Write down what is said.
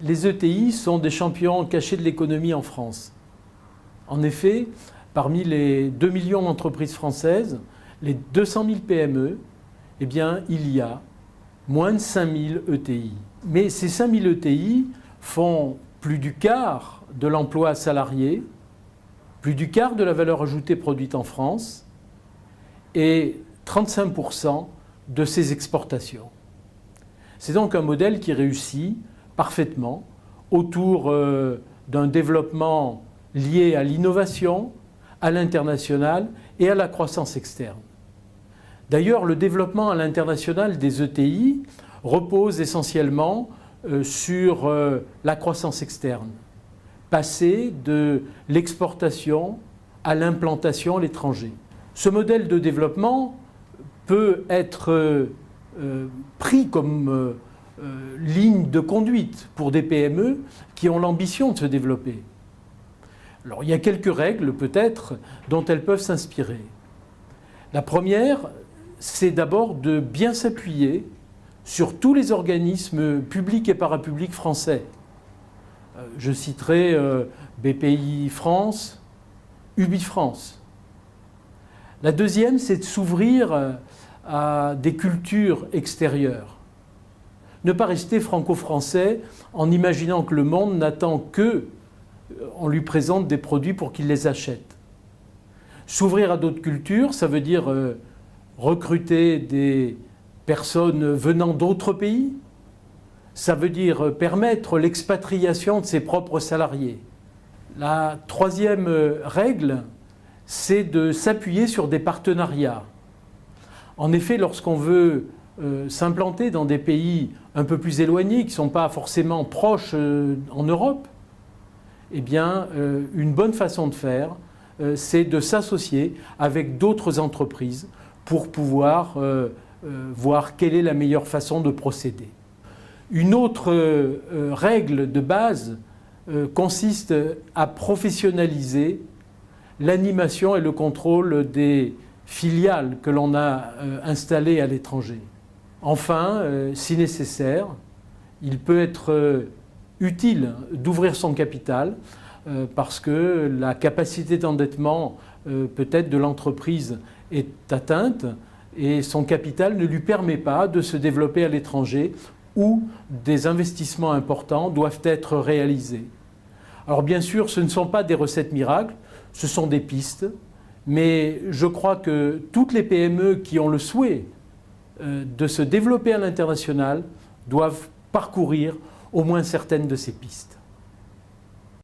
Les ETI sont des champions cachés de l'économie en France. En effet, parmi les 2 millions d'entreprises françaises, les 200 000 PME, eh bien, il y a moins de 5 000 ETI. Mais ces 5 000 ETI font plus du quart de l'emploi salarié, plus du quart de la valeur ajoutée produite en France et 35% de ses exportations. C'est donc un modèle qui réussit parfaitement autour d'un développement lié à l'innovation, à l'international et à la croissance externe. D'ailleurs, le développement à l'international des ETI repose essentiellement sur la croissance externe, passer de l'exportation à l'implantation à l'étranger. Ce modèle de développement peut être pris comme ligne de conduite pour des PME qui ont l'ambition de se développer. Alors, il y a quelques règles peut-être dont elles peuvent s'inspirer. La première, c'est d'abord de bien s'appuyer sur tous les organismes publics et parapublics français. Je citerai BPI France, UbiFrance. La deuxième, c'est de s'ouvrir à des cultures extérieures. Ne pas rester franco-français en imaginant que le monde n'attend qu'on lui présente des produits pour qu'il les achète. S'ouvrir à d'autres cultures, ça veut dire recruter des personnes venant d'autres pays. Ça veut dire permettre l'expatriation de ses propres salariés. La troisième règle, c'est de s'appuyer sur des partenariats. En effet, lorsqu'on veut s'implanter dans des pays un peu plus éloignés, qui ne sont pas forcément proches en Europe, eh bien, une bonne façon de faire, c'est de s'associer avec d'autres entreprises pour pouvoir voir quelle est la meilleure façon de procéder. Une autre règle de base consiste à professionnaliser l'animation et le contrôle des filiales que l'on a installées à l'étranger. Enfin, si nécessaire, il peut être utile d'ouvrir son capital parce que la capacité d'endettement peut-être de l'entreprise est atteinte et son capital ne lui permet pas de se développer à l'étranger où des investissements importants doivent être réalisés. Alors bien sûr, ce ne sont pas des recettes miracles, ce sont des pistes, mais je crois que toutes les PME qui ont le souhait de se développer à l'international doivent parcourir au moins certaines de ces pistes.